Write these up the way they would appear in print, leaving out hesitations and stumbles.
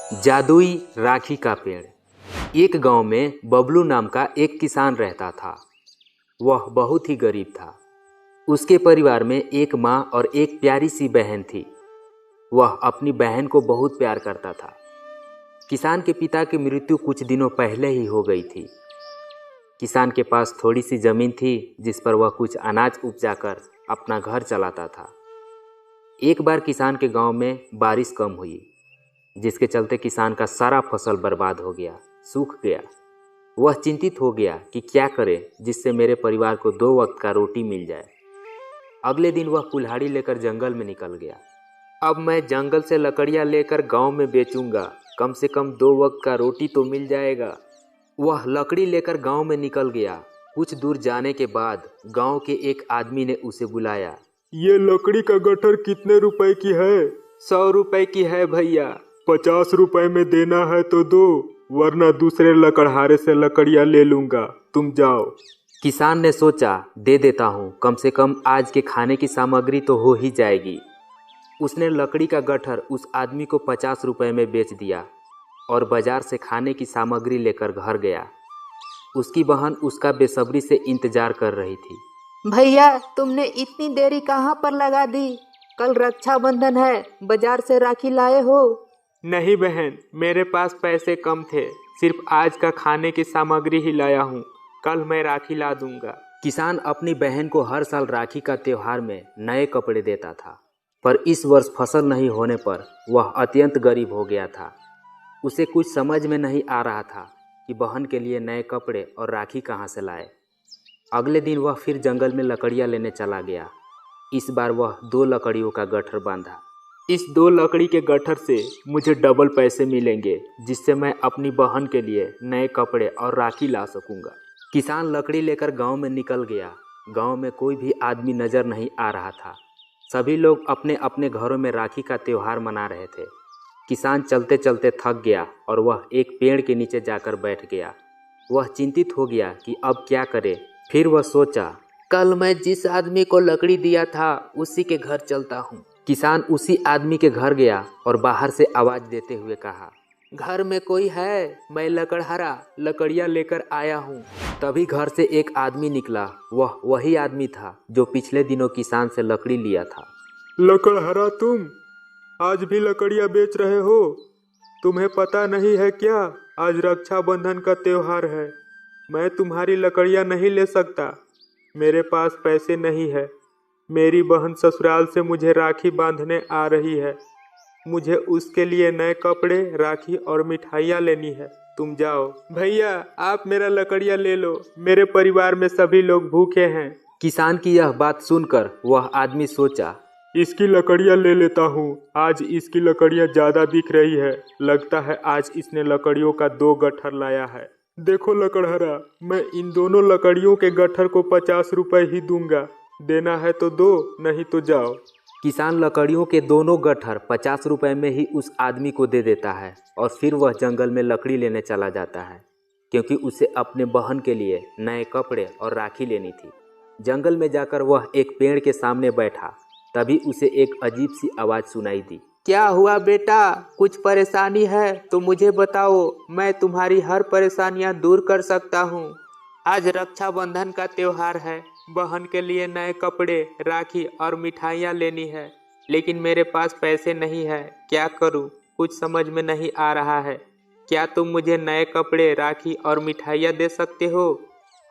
जादुई राखी का पेड़। एक गांव में बबलू नाम का एक किसान रहता था। वह बहुत ही गरीब था। उसके परिवार में एक माँ और एक प्यारी सी बहन थी। वह अपनी बहन को बहुत प्यार करता था। किसान के पिता की मृत्यु कुछ दिनों पहले ही हो गई थी। किसान के पास थोड़ी सी जमीन थी जिस पर वह कुछ अनाज उपजाकर अपना घर चलाता था। एक बार किसान के गांव में बारिश कम हुई, जिसके चलते किसान का सारा फसल बर्बाद हो गया, सूख गया। वह चिंतित हो गया कि क्या करे जिससे मेरे परिवार को 2 वक्त का रोटी मिल जाए। अगले दिन वह कुल्हाड़ी लेकर जंगल में निकल गया। अब मैं जंगल से लकड़ियां लेकर गांव में बेचूंगा, कम से कम 2 वक्त का रोटी तो मिल जाएगा। वह लकड़ी लेकर गांव में निकल गया। कुछ दूर जाने के बाद गांव के एक आदमी ने उसे बुलाया। ये लकड़ी का गट्ठर कितने रुपए की है? 100 रुपए की है भैया। 50 रुपए में देना है तो दो, वरना दूसरे लकड़हारे से लकड़ियां ले लूंगा। तुम जाओ। किसान ने सोचा, दे देता हूँ, कम से कम आज के खाने की सामग्री तो हो ही जाएगी। उसने लकड़ी का गट्ठर उस आदमी को 50 रुपए में बेच दिया और बाजार से खाने की सामग्री लेकर घर गया। उसकी बहन उसका बेसब्री से इंतजार कर रही थी। भैया, तुमने इतनी देरी कहाँ पर लगा दी? कल रक्षाबंधन है, बाजार से राखी लाए हो? नहीं बहन, मेरे पास पैसे कम थे, सिर्फ आज का खाने की सामग्री ही लाया हूँ। कल मैं राखी ला दूंगा। किसान अपनी बहन को हर साल राखी का त्योहार में नए कपड़े देता था, पर इस वर्ष फसल नहीं होने पर वह अत्यंत गरीब हो गया था। उसे कुछ समझ में नहीं आ रहा था कि बहन के लिए नए कपड़े और राखी कहाँ से लाए। अगले दिन वह फिर जंगल में लकड़ियाँ लेने चला गया। इस बार वह 2 लकड़ियों का गट्ठर बांधा। इस 2 लकड़ी के गट्ठर से मुझे डबल पैसे मिलेंगे, जिससे मैं अपनी बहन के लिए नए कपड़े और राखी ला सकूंगा। किसान लकड़ी लेकर गांव में निकल गया। गांव में कोई भी आदमी नजर नहीं आ रहा था। सभी लोग अपने अपने घरों में राखी का त्योहार मना रहे थे। किसान चलते चलते थक गया और वह एक पेड़ के नीचे जाकर बैठ गया। वह चिंतित हो गया कि अब क्या करे। फिर वह सोचा, कल मैं जिस आदमी को लकड़ी दिया था उसी के घर चलता हूँ। किसान उसी आदमी के घर गया और बाहर से आवाज देते हुए कहा, घर में कोई है? मैं लकड़हारा लकड़ियाँ लेकर आया हूँ। तभी घर से एक आदमी निकला। वह वही आदमी था जो पिछले दिनों किसान से लकड़ी लिया था। लकड़हारा, तुम आज भी लकड़ियां बेच रहे हो? तुम्हें पता नहीं है क्या, आज रक्षाबंधन का त्योहार है। मैं तुम्हारी लकड़ियां नहीं ले सकता, मेरे पास पैसे नहीं है। मेरी बहन ससुराल से मुझे राखी बांधने आ रही है। मुझे उसके लिए नए कपड़े, राखी और मिठाइयाँ लेनी है। तुम जाओ। भैया, आप मेरा लकड़ियाँ ले लो, मेरे परिवार में सभी लोग भूखे हैं। किसान की यह बात सुनकर वह आदमी सोचा, इसकी लकड़ियाँ ले लेता हूँ। आज इसकी लकड़ियाँ ज़्यादा दिख रही है। लगता है आज इसने लकड़ियों का 2 गट्ठर लाया है। देखो लकड़हारा, मैं इन दोनों लकड़ियों के गट्ठर को 50 रुपए ही दूंगा। देना है तो दो, नहीं तो जाओ। किसान लकड़ियों के दोनों गट्ठर 50 रुपए में ही उस आदमी को दे देता है और फिर वह जंगल में लकड़ी लेने चला जाता है, क्योंकि उसे अपने बहन के लिए नए कपड़े और राखी लेनी थी। जंगल में जाकर वह एक पेड़ के सामने बैठा। तभी उसे एक अजीब सी आवाज़ सुनाई दी। क्या हुआ बेटा? कुछ परेशानी है तो मुझे बताओ, मैं तुम्हारी हर परेशानियां दूर कर सकता हूँ। आज रक्षाबंधन का त्योहार है, बहन के लिए नए कपड़े, राखी और मिठाइयाँ लेनी है, लेकिन मेरे पास पैसे नहीं है। क्या करूँ, कुछ समझ में नहीं आ रहा है। क्या तुम मुझे नए कपड़े, राखी और मिठाइयाँ दे सकते हो?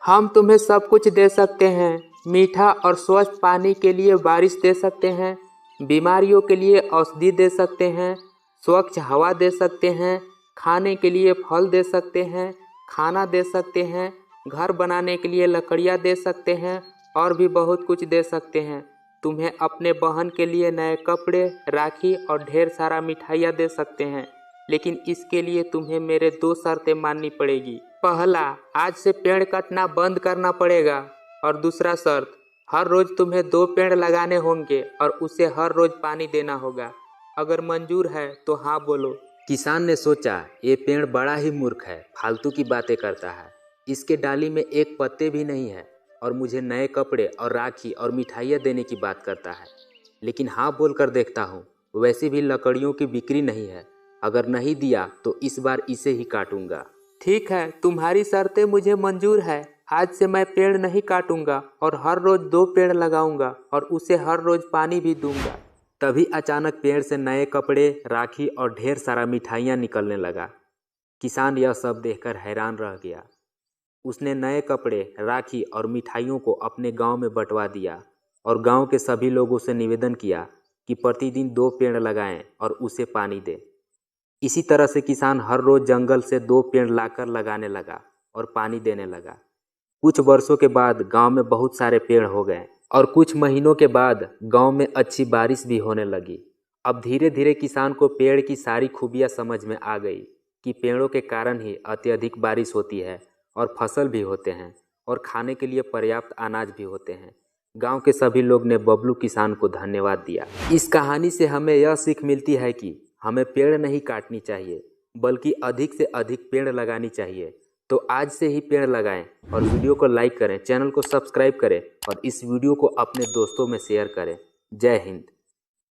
हम तुम्हें सब कुछ दे सकते हैं। मीठा और स्वच्छ पानी के लिए बारिश दे सकते हैं, बीमारियों के लिए औषधि दे सकते हैं, स्वच्छ हवा दे सकते हैं, खाने के लिए फल दे सकते हैं, खाना दे सकते हैं, घर बनाने के लिए लकड़ियाँ दे सकते हैं और भी बहुत कुछ दे सकते हैं। तुम्हें अपने बहन के लिए नए कपड़े, राखी और ढेर सारा मिठाइयाँ दे सकते हैं, लेकिन इसके लिए तुम्हें मेरे 2 शर्तें माननी पड़ेगी। पहला, आज से पेड़ काटना बंद करना पड़ेगा, और दूसरा शर्त, हर रोज तुम्हें 2 पेड़ लगाने होंगे और उसे हर रोज पानी देना होगा। अगर मंजूर है तो हाँ बोलो। किसान ने सोचा, ये पेड़ बड़ा ही मूर्ख है, फालतू की बातें करता है। इसके डाली में एक पत्ते भी नहीं है और मुझे नए कपड़े और राखी और मिठाइयाँ देने की बात करता है। लेकिन हाँ बोल कर देखता हूँ। वैसे भी लकड़ियों की बिक्री नहीं है, अगर नहीं दिया तो इस बार इसे ही काटूंगा। ठीक है, तुम्हारी शर्तें मुझे मंजूर है। आज से मैं पेड़ नहीं काटूंगा और हर रोज 2 पेड़ लगाऊंगा और उसे हर रोज पानी भी दूंगा। तभी अचानक पेड़ से नए कपड़े, राखी और ढेर सारा मिठाइयाँ निकलने लगा। किसान यह सब देखकर हैरान रह गया। उसने नए कपड़े, राखी और मिठाइयों को अपने गांव में बंटवा दिया और गांव के सभी लोगों से निवेदन किया कि प्रतिदिन 2 पेड़ लगाएं और उसे पानी दें। इसी तरह से किसान हर रोज जंगल से 2 पेड़ लाकर लगाने लगा और पानी देने लगा। कुछ वर्षों के बाद गांव में बहुत सारे पेड़ हो गए और कुछ महीनों के बाद गांव में अच्छी बारिश भी होने लगी। अब धीरे धीरे किसान को पेड़ की सारी खूबियां समझ में आ गई कि पेड़ों के कारण ही अत्यधिक बारिश होती है और फसल भी होते हैं और खाने के लिए पर्याप्त अनाज भी होते हैं। गांव के सभी लोग ने बबलू किसान को धन्यवाद दिया। इस कहानी से हमें यह सीख मिलती है कि हमें पेड़ नहीं काटनी चाहिए, बल्कि अधिक से अधिक पेड़ लगानी चाहिए। तो आज से ही पेड़ लगाएं और वीडियो को लाइक करें, चैनल को सब्सक्राइब करें और इस वीडियो को अपने दोस्तों में शेयर करें। जय हिंद।